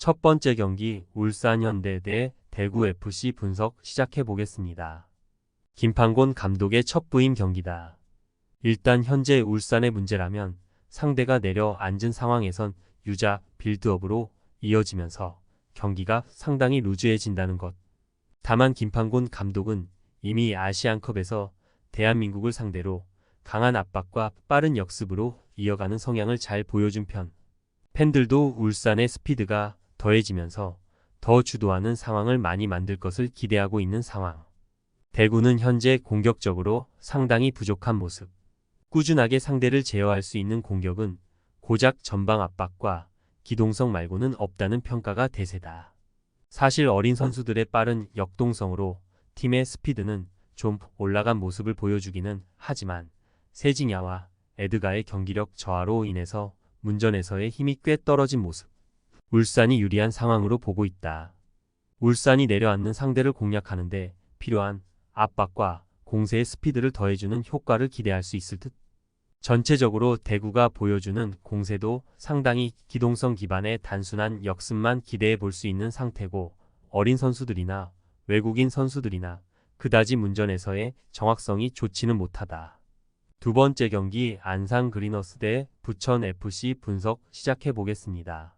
첫 번째 경기 울산 현대 대 대구 FC 분석 시작해 보겠습니다. 김판곤 감독의 첫 부임 경기다. 일단 현재 울산의 문제라면 상대가 내려앉은 상황에선 유자 빌드업으로 이어지면서 경기가 상당히 루즈해진다는 것. 다만 김판곤 감독은 이미 아시안컵에서 대한민국을 상대로 강한 압박과 빠른 역습으로 이어가는 성향을 잘 보여준 편. 팬들도 울산의 스피드가 더해지면서 더 주도하는 상황을 많이 만들 것을 기대하고 있는 상황. 대구는 현재 공격적으로 상당히 부족한 모습. 꾸준하게 상대를 제어할 수 있는 공격은 고작 전방 압박과 기동성 말고는 없다는 평가가 대세다. 사실 어린 선수들의 빠른 역동성으로 팀의 스피드는 좀 올라간 모습을 보여주기는 하지만 세징야와 에드가의 경기력 저하로 인해서 문전에서의 힘이 꽤 떨어진 모습. 울산이 유리한 상황으로 보고 있다. 울산이 내려앉는 상대를 공략하는데 필요한 압박과 공세의 스피드를 더해주는 효과를 기대할 수 있을 듯. 전체적으로 대구가 보여주는 공세도 상당히 기동성 기반의 단순한 역습만 기대해 볼 수 있는 상태고 어린 선수들이나 외국인 선수들이나 그다지 문전에서의 정확성이 좋지는 못하다. 두 번째 경기 안산 그리너스 대 부천 FC 분석 시작해 보겠습니다.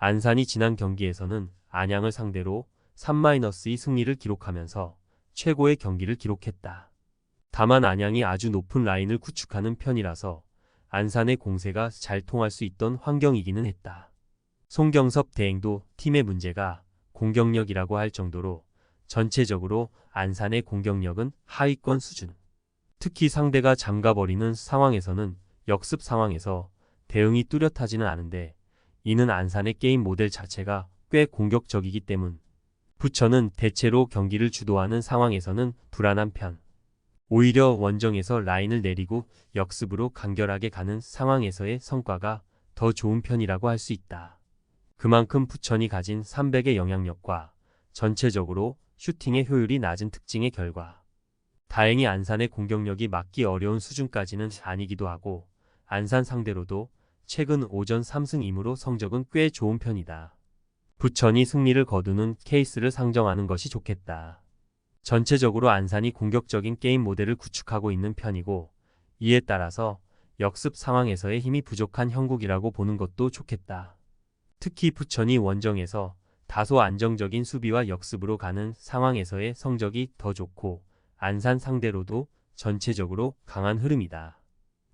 안산이 지난 경기에서는 안양을 상대로 3-2 승리를 기록하면서 최고의 경기를 기록했다. 다만 안양이 아주 높은 라인을 구축하는 편이라서 안산의 공세가 잘 통할 수 있던 환경이기는 했다. 송경섭 대행도 팀의 문제가 공격력이라고 할 정도로 전체적으로 안산의 공격력은 하위권 수준. 특히 상대가 잠가버리는 상황에서는 역습 상황에서 대응이 뚜렷하지는 않은데 이는 안산의 게임 모델 자체가 꽤 공격적이기 때문. 부천은 대체로 경기를 주도하는 상황에서는 불안한 편. 오히려 원정에서 라인을 내리고 역습으로 간결하게 가는 상황에서의 성과가 더 좋은 편이라고 할 수 있다. 그만큼 부천이 가진 300의 영향력과 전체적으로 슈팅의 효율이 낮은 특징의 결과. 다행히 안산의 공격력이 막기 어려운 수준까지는 아니기도 하고 안산 상대로도 최근 오전 3승 2무로 성적은 꽤 좋은 편이다. 부천이 승리를 거두는 케이스를 상정하는 것이 좋겠다. 전체적으로 안산이 공격적인 게임 모델을 구축하고 있는 편이고 이에 따라서 역습 상황에서의 힘이 부족한 형국이라고 보는 것도 좋겠다. 특히 부천이 원정에서 다소 안정적인 수비와 역습으로 가는 상황에서의 성적이 더 좋고 안산 상대로도 전체적으로 강한 흐름이다.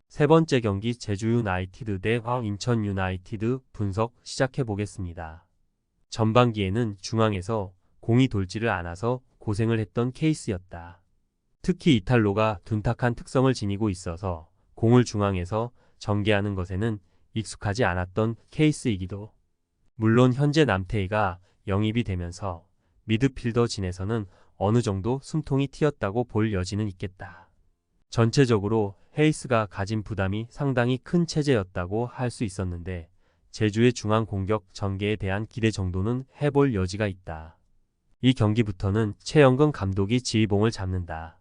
세 번째 경기 제주 유나이티드 대 인천 유나이티드 분석 시작해 보겠습니다. 전반기에는 중앙에서 공이 돌지를 않아서 고생을 했던 케이스였다. 특히 이탈로가 둔탁한 특성을 지니고 있어서 공을 중앙에서 전개하는 것에는 익숙하지 않았던 케이스이기도. 물론 현재 남태희가 영입이 되면서 미드필더 진에서는 어느 정도 숨통이 튀었다고 볼 여지는 있겠다. 전체적으로 헤이스가 가진 부담이 상당히 큰 체제였다고 할 수 있었는데 제주의 중앙 공격 전개에 대한 기대 정도는 해볼 여지가 있다. 이 경기부터는 최영근 감독이 지휘봉을 잡는다.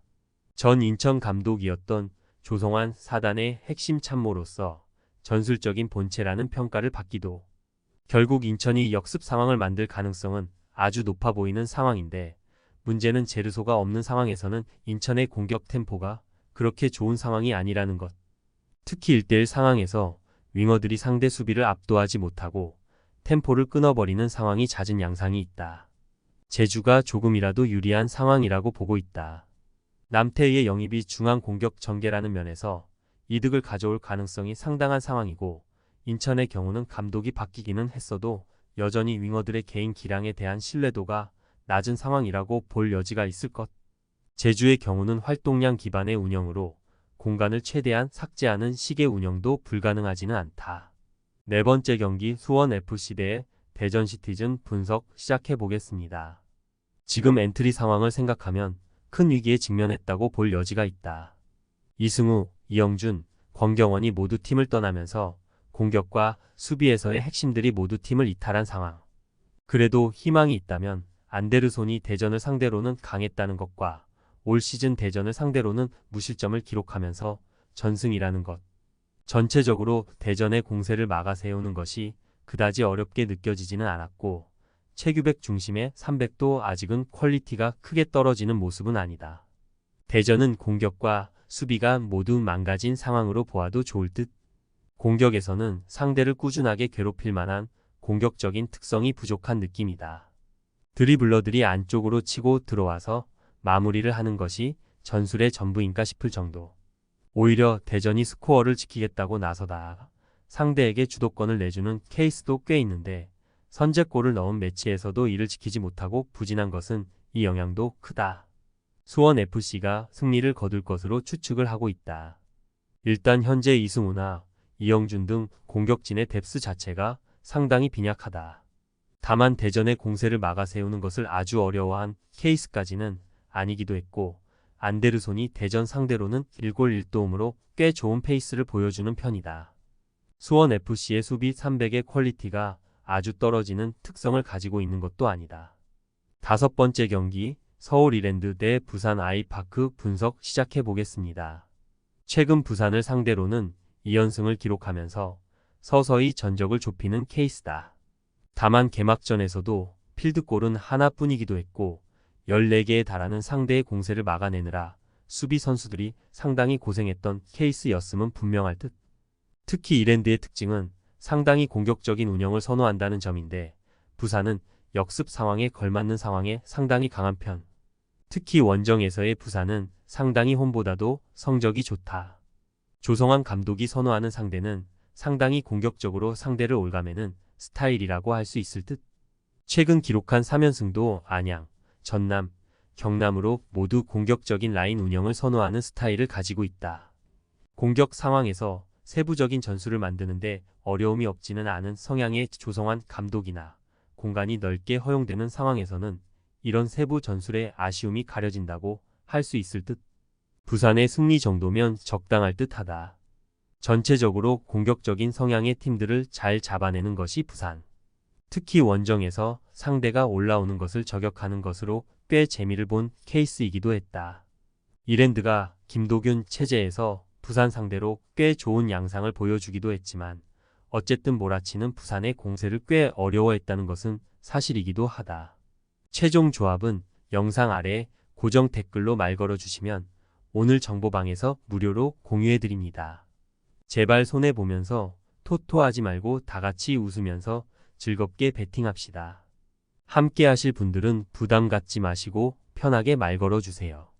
전 인천 감독이었던 조성환 사단의 핵심 참모로서 전술적인 본체라는 평가를 받기도. 결국 인천이 역습 상황을 만들 가능성은 아주 높아 보이는 상황인데 문제는 제르소가 없는 상황에서는 인천의 공격 템포가 그렇게 좋은 상황이 아니라는 것. 특히 1대1 상황에서 윙어들이 상대 수비를 압도하지 못하고 템포를 끊어버리는 상황이 잦은 양상이 있다. 제주가 조금이라도 유리한 상황이라고 보고 있다. 남태희의 영입이 중앙 공격 전개라는 면에서 이득을 가져올 가능성이 상당한 상황이고 인천의 경우는 감독이 바뀌기는 했어도 여전히 윙어들의 개인 기량에 대한 신뢰도가 낮은 상황이라고 볼 여지가 있을 것. 제주의 경우는 활동량 기반의 운영으로 공간을 최대한 삭제하는 식의 운영도 불가능하지는 않다. 네 번째 경기 수원FC 대 대전시티즌 분석 시작해 보겠습니다. 지금 엔트리 상황을 생각하면 큰 위기에 직면했다고 볼 여지가 있다. 이승우, 이영준, 권경원이 모두 팀을 떠나면서 공격과 수비에서의 핵심들이 모두 팀을 이탈한 상황. 그래도 희망이 있다면 안데르손이 대전을 상대로는 강했다는 것과 올 시즌 대전을 상대로는 무실점을 기록하면서 전승이라는 것. 전체적으로 대전의 공세를 막아 세우는 것이 그다지 어렵게 느껴지지는 않았고 최규백 중심의 300도 아직은 퀄리티가 크게 떨어지는 모습은 아니다. 대전은 공격과 수비가 모두 망가진 상황으로 보아도 좋을 듯. 공격에서는 상대를 꾸준하게 괴롭힐 만한 공격적인 특성이 부족한 느낌이다. 드리블러들이 안쪽으로 치고 들어와서 마무리를 하는 것이 전술의 전부인가 싶을 정도. 오히려 대전이 스코어를 지키겠다고 나서다 상대에게 주도권을 내주는 케이스도 꽤 있는데 선제골을 넣은 매치에서도 이를 지키지 못하고 부진한 것은 이 영향도 크다. 수원FC가 승리를 거둘 것으로 추측을 하고 있다. 일단 현재 이승우나 이영준 등 공격진의 뎁스 자체가 상당히 빈약하다. 다만 대전의 공세를 막아세우는 것을 아주 어려워한 케이스까지는 아니기도 했고 안데르손이 대전 상대로는 1골 1도움으로 꽤 좋은 페이스를 보여주는 편이다. 수원FC의 수비 300의 퀄리티가 아주 떨어지는 특성을 가지고 있는 것도 아니다. 다섯 번째 경기 서울 이랜드 대 부산 아이파크 분석 시작해 보겠습니다. 최근 부산을 상대로는 2연승을 기록하면서 서서히 전적을 좁히는 케이스다. 다만 개막전에서도 필드골은 하나뿐이기도 했고 14개에 달하는 상대의 공세를 막아내느라 수비 선수들이 상당히 고생했던 케이스였음은 분명할 듯. 특히 이랜드의 특징은 상당히 공격적인 운영을 선호한다는 점인데 부산은 역습 상황에 걸맞는 상황에 상당히 강한 편. 특히 원정에서의 부산은 상당히 홈보다도 성적이 좋다. 조성환 감독이 선호하는 상대는 상당히 공격적으로 상대를 올가매는 스타일이라고 할 수 있을 듯. 최근 기록한 3연승도 안양, 전남, 경남으로 모두 공격적인 라인 운영을 선호하는 스타일을 가지고 있다. 공격 상황에서 세부적인 전술을 만드는데 어려움이 없지는 않은 성향의 조성환 감독이나 공간이 넓게 허용되는 상황에서는 이런 세부 전술의 아쉬움이 가려진다고 할 수 있을 듯. 부산의 승리 정도면 적당할 듯하다. 전체적으로 공격적인 성향의 팀들을 잘 잡아내는 것이 부산. 특히 원정에서 상대가 올라오는 것을 저격하는 것으로 꽤 재미를 본 케이스이기도 했다. 이랜드가 김도균 체제에서 부산 상대로 꽤 좋은 양상을 보여주기도 했지만 어쨌든 몰아치는 부산의 공세를 꽤 어려워했다는 것은 사실이기도 하다. 최종 조합은 영상 아래 고정 댓글로 말 걸어주시면 오늘 정보방에서 무료로 공유해드립니다. 제발 손해보면서 토토하지 말고 다같이 웃으면서 즐겁게 베팅합시다. 함께 하실 분들은 부담 갖지 마시고 편하게 말 걸어주세요.